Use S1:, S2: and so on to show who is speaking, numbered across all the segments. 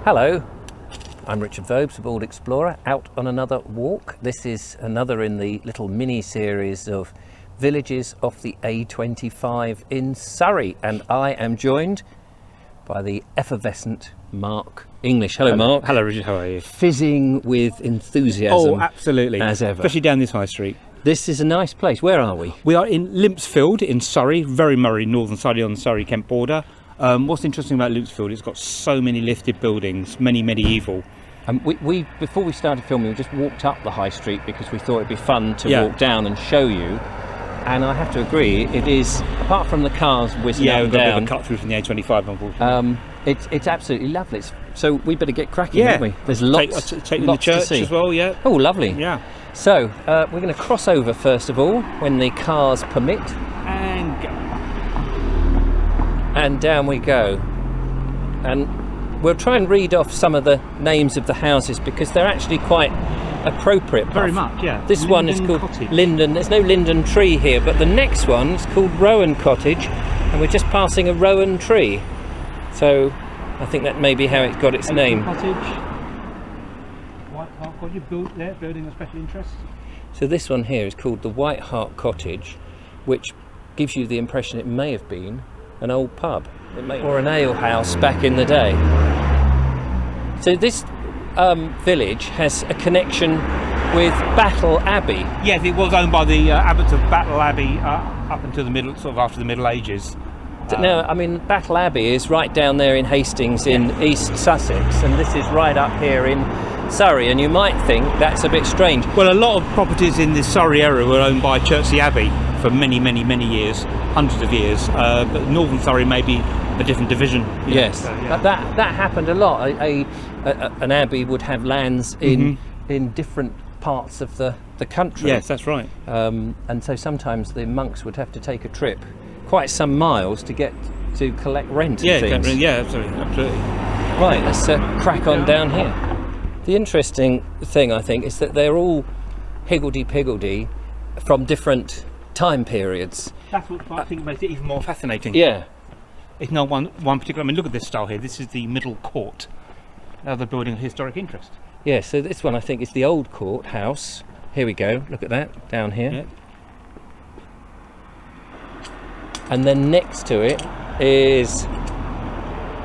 S1: Hello, I'm Richard Vobes, a Bold Explorer, out on another walk. This is another in the little mini-series of villages off the A25 in Surrey, and I am joined by the effervescent Marq English. Hello, Mark.
S2: Hello, Richard. How are you?
S1: Fizzing with enthusiasm.
S2: Oh, absolutely.
S1: As ever.
S2: Especially down this high street.
S1: This is a nice place. Where are we?
S2: We are in Limpsfield in Surrey, very Murray, northern side on the Surrey-Kent border. What's interesting about Limpsfield, it's got so many lifted buildings, many medieval.
S1: We before we started filming, we just walked up the high street because we thought it'd be fun to walk down and show you. And I have to agree, it is, apart from the cars whizzing up and down.
S2: Yeah, we've got a cut through from the A25, unfortunately.
S1: It's absolutely lovely. So we better get cracking, don't we? There's lots
S2: take them to church
S1: to see
S2: as well, yeah.
S1: Oh, lovely.
S2: Yeah.
S1: So we're going to cross over first of all, when the cars permit.
S2: And go.
S1: And down we go. And we'll try and read off some of the names of the houses because they're actually quite appropriate.
S2: Very much, yeah.
S1: This one is called
S2: Cottage.
S1: Linden. There's no linden tree here, but the next one is called Rowan Cottage, and we're just passing a rowan tree. So I think that may be how it got its name.
S2: Cottage. White Hart Cottage, built there, building of special interest.
S1: So this one here is called the White Hart Cottage, which gives you the impression it may have been an old pub, or an ale house back in the day. So this village has a connection with Battle Abbey.
S2: Yes, it was owned by the abbots of Battle Abbey up until the middle, sort of after the Middle Ages.
S1: Now, I mean, Battle Abbey is right down there in Hastings in East Sussex, and this is right up here in Surrey, and you might think that's a bit strange.
S2: Well, a lot of properties in the Surrey area were owned by Chertsey Abbey for many years, hundreds of years, but Northern Surrey may be a different division.
S1: Yes, but that happened a lot. An abbey would have lands in different parts of the country.
S2: Yes, that's right.
S1: And so sometimes the monks would have to take a trip quite some miles to get to collect rent and things.
S2: Yeah, absolutely.
S1: Right, let's crack on down here. The interesting thing, I think, is that they're all higgledy-piggledy from different time periods.
S2: That's what I think makes it even more fascinating.
S1: Yeah.
S2: It's not one particular. I mean, look at this style here. This is the middle court. Another building of historic interest.
S1: Yeah, so this one I think is the old court house. Here we go. Look at that down here.
S2: Yeah.
S1: And then next to it is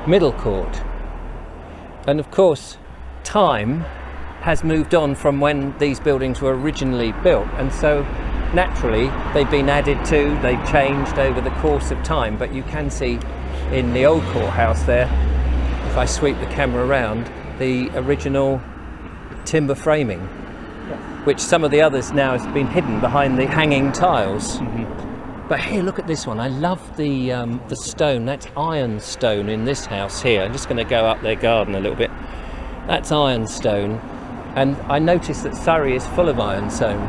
S1: middle court. And of course, time has moved on from when these buildings were originally built, and so naturally they've been added to, they've changed over the course of time. But you can see in the old courthouse there, if I sweep the camera around, the original timber framing, which some of the others now has been hidden behind the hanging tiles. But here, look at this one. I love the stone. That's ironstone in this house here. I'm just going to go up their garden a little bit. That's ironstone, and I noticed that Surrey is full of ironstone.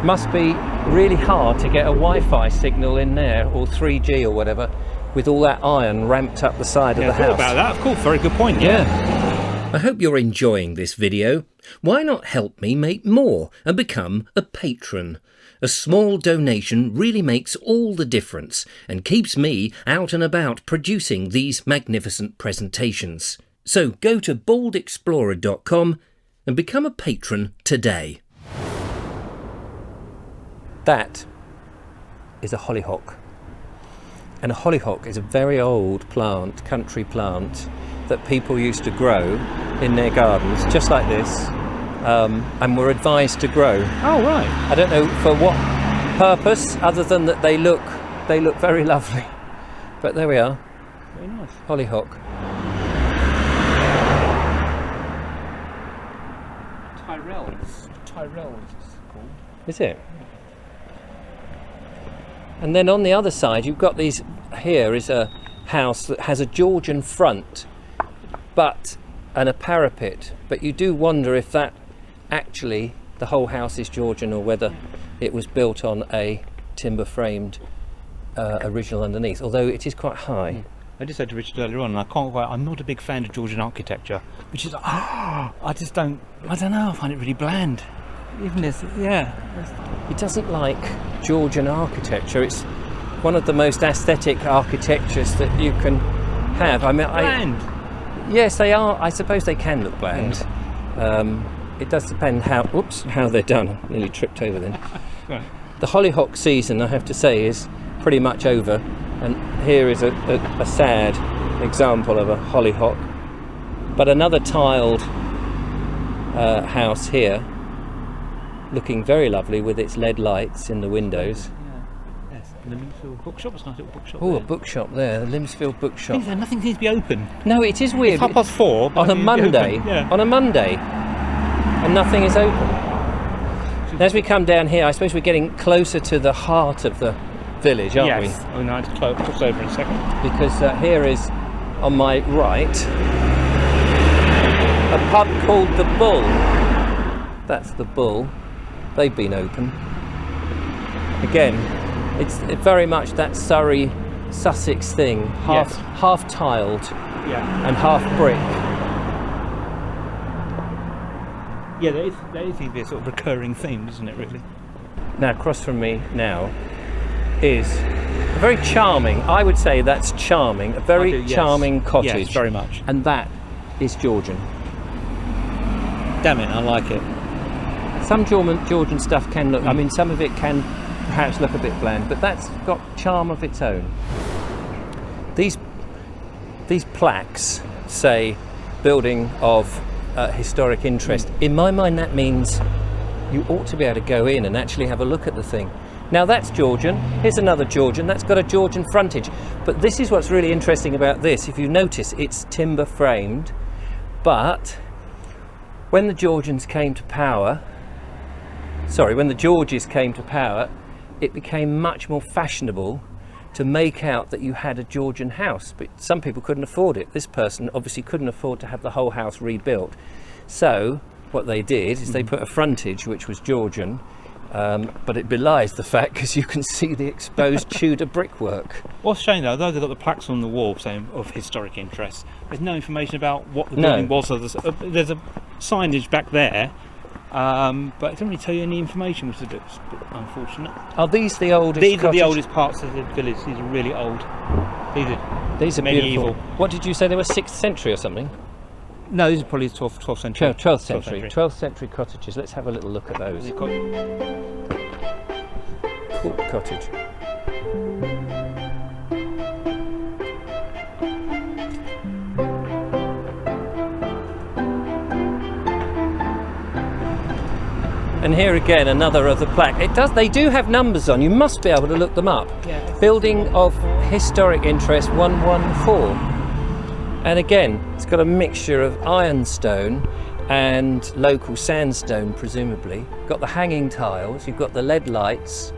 S1: Must be really hard to get a Wi-Fi signal in there, or 3G or whatever, with all that iron ramped up the side of the house.
S2: About that, of course. Very good point.
S1: Yeah. I hope you're enjoying this video. Why not help me make more and become a patron? A small donation really makes all the difference and keeps me out and about producing these magnificent presentations. So go to boldexplorer.com and become a patron today. That is a hollyhock. And a hollyhock is a very old plant, country plant, that people used to grow in their gardens, just like this, and were advised to grow.
S2: Oh, right.
S1: I don't know for what purpose, other than that they look very lovely. But there we are.
S2: Very nice.
S1: Hollyhock.
S2: Tyrells it's called.
S1: Is it? And then on the other side you've got these. Here is a house that has a Georgian front and a parapet, but you do wonder if that actually the whole house is Georgian or whether it was built on a timber framed original underneath, although it is quite high.
S2: I just said to Richard earlier on, and I'm not a big fan of Georgian architecture, which is I don't know, I find it really bland. Even this,
S1: He doesn't like Georgian architecture. It's one of the most aesthetic architectures that you can have. I mean,
S2: bland.
S1: Yes, they are. I suppose they can look bland. It does depend how they're done. I nearly tripped over then.
S2: Right.
S1: The hollyhock season, I have to say, is pretty much over, and here is a sad example of a hollyhock. But another tiled house here, looking very lovely with its LED lights in the windows.
S2: Yeah. Yes. And the Limpsfield bookshop, it's a nice little bookshop.
S1: Oh,
S2: there.
S1: a bookshop there, the Limpsfield bookshop.
S2: Nothing seems to be open.
S1: No, it is weird.
S2: It's 4:30. but
S1: On a Monday.
S2: Yeah.
S1: On a Monday, and nothing is open. And as we come down here, I suppose we're getting closer to the heart of the village, aren't we?
S2: Yes. Oh, no, it's cross over in a second.
S1: Because here is, on my right, a pub called The Bull. That's The Bull. They've been open. Again, it's very much that Surrey, Sussex thing, half tiled and half brick.
S2: Yeah, there is a sort of recurring theme, isn't it, really?
S1: Now, across from me now is a very charming, I would say that's charming, a very charming cottage.
S2: Yes, very much.
S1: And that is Georgian.
S2: Damn it, I like it.
S1: Some Georgian stuff can look, I mean, some of it can perhaps look a bit bland, but that's got charm of its own. These plaques say building of historic interest. In my mind, that means you ought to be able to go in and actually have a look at the thing. Now that's Georgian, here's another Georgian, that's got a Georgian frontage. But this is what's really interesting about this. If you notice, it's timber framed, but when the Georges came to power, it became much more fashionable to make out that you had a Georgian house, but some people couldn't afford it. This person obviously couldn't afford to have the whole house rebuilt. So what they did is they put a frontage which was Georgian, but it belies the fact because you can see the exposed Tudor brickwork.
S2: What's a shame though, they've got the plaques on the wall saying of historic interest, there's no information about what the building was. There's a signage back there, but it doesn't really tell you any information, which is a bit unfortunate.
S1: Are these the oldest?
S2: These are the oldest parts of the village. These are really old. These are
S1: medieval.
S2: beautiful.
S1: What did you say? They were 6th century or something?
S2: No, these are probably 12th century.
S1: 12th century. 12th century cottages. Let's have a little look at those. Court Cottage. And here again, another of the plaque. They do have numbers on. You must be able to look them up.
S2: Yeah.
S1: Building of historic interest 114. And again, it's got a mixture of ironstone and local sandstone, presumably. Got the hanging tiles. You've got the LED lights.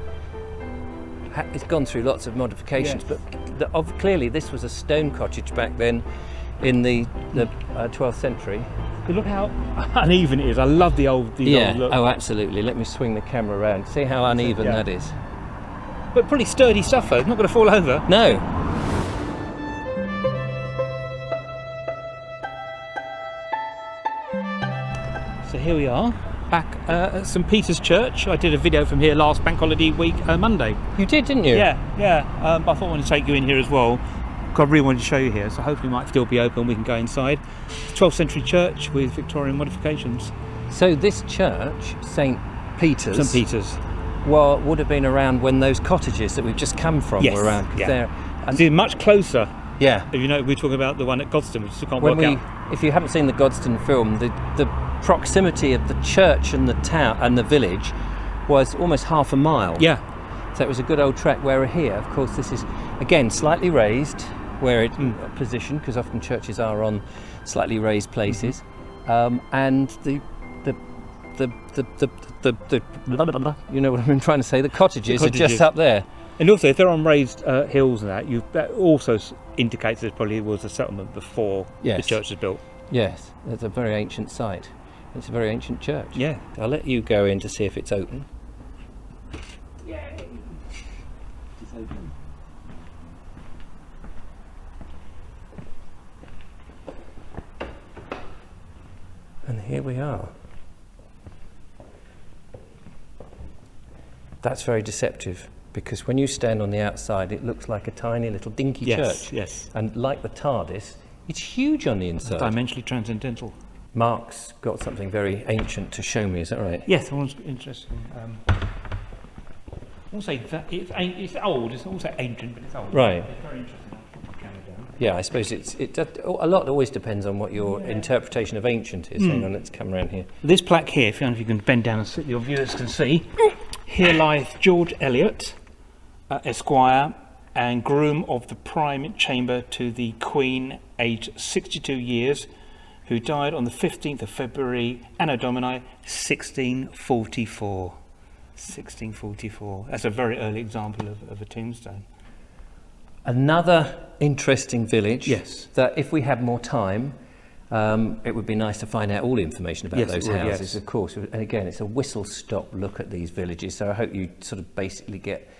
S1: It's gone through lots of modifications, but clearly this was a stone cottage back then in the 12th century.
S2: But look how uneven it is. I love the old look.
S1: Oh, absolutely. Let me swing the camera around. See how uneven that is.
S2: But pretty sturdy stuff though. It's not going to fall over.
S1: No.
S2: So here we are, back at St Peter's Church. I did a video from here last bank holiday week, Monday.
S1: You did, didn't you?
S2: Yeah. But I thought I wanted to take you in here as well. I really wanted to show you here, so hopefully it might still be open. We can go inside. 12th century church with Victorian modifications.
S1: So this church, St Peter's.
S2: St Peter's.
S1: Well, would have been around when those cottages that we've just come from were around.
S2: Yeah. It's much closer.
S1: Yeah.
S2: You know, we're talking about the one at Godstone, which you can't
S1: work
S2: out.
S1: If you haven't seen the Godstone film, the proximity of the church and the town and the village was almost half a mile.
S2: Yeah.
S1: So it was a good old trek. Where we're here, of course, this is again slightly raised where it's positioned, because often churches are on slightly raised places, and the you know what I've been trying to say. The cottages are just up there.
S2: And also, if they're on raised hills and that also indicates there probably was a settlement before the church was built.
S1: Yes, it's a very ancient site. It's a very ancient church.
S2: Yeah.
S1: I'll let you go in to see if it's open.
S2: Yay! It's open.
S1: And here we are. That's very deceptive, because when you stand on the outside, it looks like a tiny little dinky church.
S2: Yes.
S1: And like the TARDIS, It's huge on the inside.
S2: Dimensionally transcendental.
S1: Mark's got something very ancient to show me, is that right?
S2: Yes, that one's interesting. Also, it's old. It's also ancient, but it's old.
S1: Right.
S2: It's very interesting.
S1: Yeah, I suppose a lot always depends on what your interpretation of ancient is. Hang on, let's come around here.
S2: This plaque here, if you can bend down and so your viewers can see, here lieth George Eliot, Esquire, and groom of the Prime Chamber to the Queen, aged 62 years, who died on the 15th of February, Anno Domini, 1644. 1644. That's a very early example of a tombstone.
S1: Another interesting village.
S2: Yes.
S1: That if we had more time, it would be nice to find out all the information about those houses, of course. And again, it's a whistle-stop look at these villages. So I hope you sort of basically get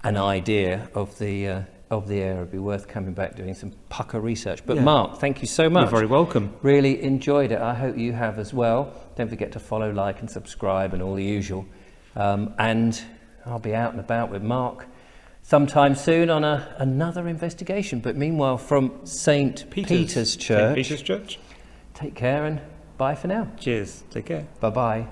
S1: an idea of the area. It'd be worth coming back doing some pucker research. But Mark, thank you so much.
S2: You're very welcome.
S1: Really enjoyed it. I hope you have as well. Don't forget to follow, like, and subscribe, and all the usual. And I'll be out and about with Mark sometime soon on another investigation. But meanwhile, from St. Peter's Church.
S2: St. Peter's Church.
S1: Take care and bye for now.
S2: Cheers. Take care.
S1: Bye-bye.